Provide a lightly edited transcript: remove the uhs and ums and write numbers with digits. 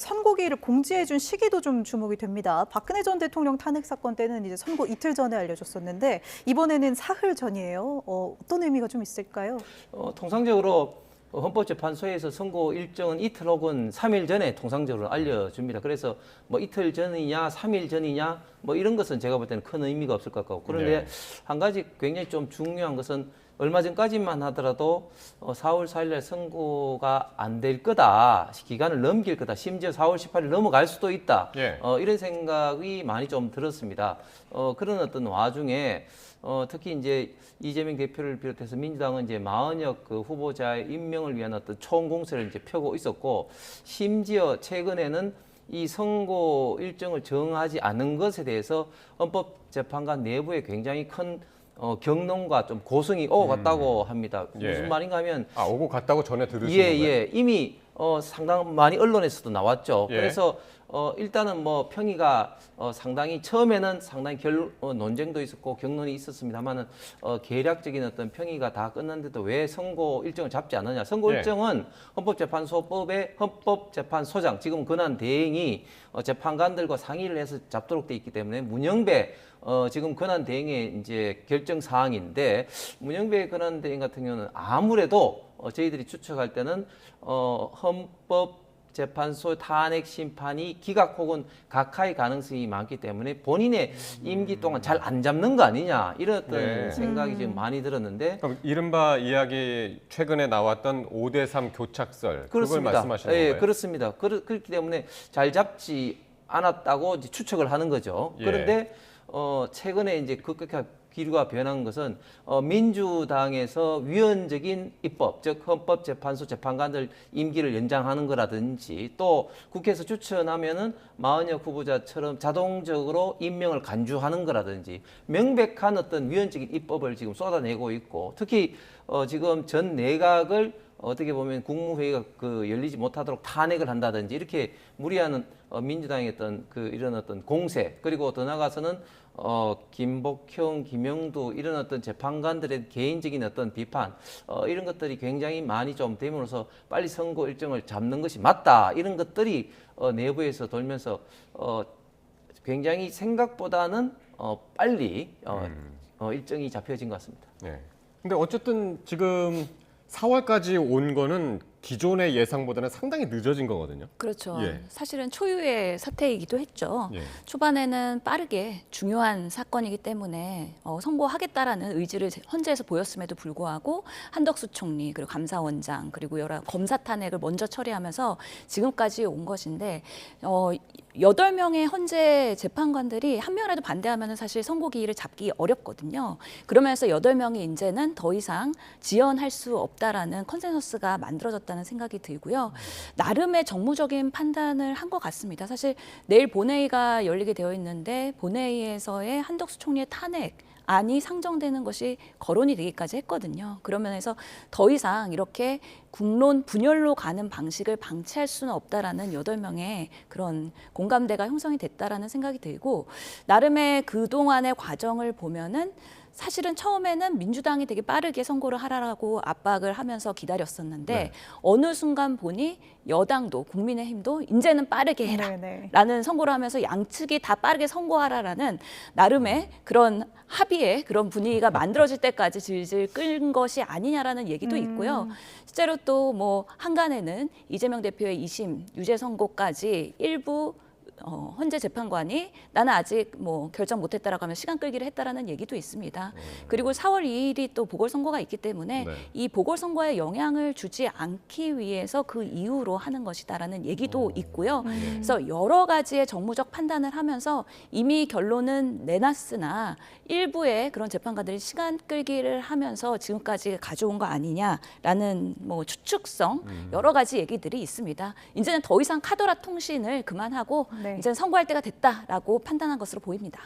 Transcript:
선고기일을 공지해준 시기도 좀 주목이 됩니다. 박근혜 전 대통령 탄핵 사건 때는 이제 선고 이틀 전에 알려졌었는데 이번에는 사흘 전이에요. 어떤 의미가 좀 있을까요? 통상적으로 헌법재판소에서 선고 일정은 이틀 혹은 3일 전에 통상적으로 알려줍니다. 그래서 뭐 이틀 전이냐, 3일 전이냐, 뭐 이런 것은 제가 볼 때는 큰 의미가 없을 것 같고. 그런데 한 가지 굉장히 좀 중요한 것은 얼마 전까지만 하더라도 4월 4일 날 선고가 안 될 거다, 기간을 넘길 거다, 심지어 4월 18일 넘어갈 수도 있다. 이런 생각이 많이 좀 들었습니다. 그런 어떤 와중에 특히 이제 이재명 대표를 비롯해서 민주당은 이제 마은혁 그 후보자의 임명을 위한 어떤 총공세를 이제 펴고 있었고, 심지어 최근에는 이 선고 일정을 정하지 않은 것에 대해서 헌법재판관 내부에 굉장히 큰 경론과 좀 고성이 오고 갔다고 합니다. 무슨 말인가 하면 오고 갔다고 전에 들으신 거예요? 이미 상당 많이 언론에서도 나왔죠. 그래서 일단은 뭐 평의가 상당히 처음에는 상당히 논쟁도 있었고 경론이 있었습니다만은 계략적인 어떤 평의가 다 끝났는데도 왜 선고 일정을 잡지 않느냐? 선고 일정은 헌법재판소법의 헌법재판소장, 지금 권한 대행이 재판관들과 상의를 해서 잡도록 돼 있기 때문에 문영배 지금 권한 대행의 이제 결정 사항인데, 문영배 권한 대행 같은 경우는 아무래도 저희들이 추측할 때는 헌법재판소 탄핵 심판이 기각 혹은 각하의 가능성이 많기 때문에 본인의 임기 동안 잘 안 잡는 거 아니냐, 이런 어떤 생각이 지금 많이 들었는데, 그럼 이른바 이야기 최근에 나왔던 5대3 교착설, 그걸 그렇습니다. 말씀하시는 건가요? 그렇습니다. 그렇기 때문에 잘 잡지 않았다고 이제 추측을 하는 거죠. 그런데 최근에 이제 급격하게 기류가 변한 것은 민주당에서 위헌적인 입법, 즉 헌법재판소 재판관들 임기를 연장하는 거라든지, 또 국회에서 추천하면은 마은혁 후보자처럼 자동적으로 임명을 간주하는 거라든지, 명백한 어떤 위헌적인 입법을 지금 쏟아내고 있고, 특히 지금 전 내각을 어떻게 보면 국무회의가 열리지 못하도록 탄핵을 한다든지, 이렇게 무리하는 민주당의 어떤 이런 어떤 공세, 그리고 더 나아가서는 김복형, 김영두 이런 어떤 재판관들의 개인적인 어떤 비판, 이런 것들이 굉장히 많이 좀 됨으로써 빨리 선고 일정을 잡는 것이 맞다, 이런 것들이 내부에서 돌면서 굉장히 생각보다는 빨리 일정이 잡혀진 것 같습니다. 근데 어쨌든 지금 4월까지 온 거는 기존의 예상보다는 상당히 늦어진 거거든요. 그렇죠. 사실은 초유의 사태이기도 했죠. 초반에는 빠르게 중요한 사건이기 때문에 선고하겠다라는 의지를 헌재에서 보였음에도 불구하고 한덕수 총리, 그리고 감사원장, 그리고 여러 검사 탄핵을 먼저 처리하면서 지금까지 온 것인데, 8명의 헌재 재판관들이 한 명이라도 반대하면 사실 선고 기일을 잡기 어렵거든요. 그러면서 8명이 이제는 더 이상 지연할 수 없다라는 컨센서스가 만들어졌다는 생각이 들고요. 나름의 정무적인 판단을 한 것 같습니다. 사실 내일 본회의가 열리게 되어 있는데, 본회의에서의 한덕수 총리의 탄핵 안이 상정되는 것이 거론이 되기까지 했거든요. 그런 면에서 더 이상 이렇게 국론 분열로 가는 방식을 방치할 수는 없다라는 8명의 그런 공감대가 형성이 됐다라는 생각이 들고, 나름의 그동안의 과정을 보면은 사실은 처음에는 민주당이 되게 빠르게 선고를 하라고 압박을 하면서 기다렸었는데, 어느 순간 보니 여당도 국민의힘도 이제는 빠르게 해라라는 선고를 하면서 양측이 다 빠르게 선고하라라는 나름의 그런 합의의 그런 분위기가 만들어질 때까지 질질 끌은 것이 아니냐라는 얘기도 있고요. 실제로 또 뭐 한간에는 이재명 대표의 2심 유죄 선고까지 일부 헌재 재판관이 나는 아직 뭐 결정 못했다라고 하면 시간 끌기를 했다라는 얘기도 있습니다. 그리고 4월 2일이 또 보궐선거가 있기 때문에 이 보궐선거에 영향을 주지 않기 위해서 그 이후로 하는 것이다라는 얘기도 있고요. 그래서 여러 가지의 정무적 판단을 하면서 이미 결론은 내놨으나 일부의 그런 재판관들이 시간 끌기를 하면서 지금까지 가져온 거 아니냐라는 뭐 추측성 여러 가지 얘기들이 있습니다. 이제는 더 이상 카더라 통신을 그만하고 이제는 선고할 때가 됐다라고 판단한 것으로 보입니다.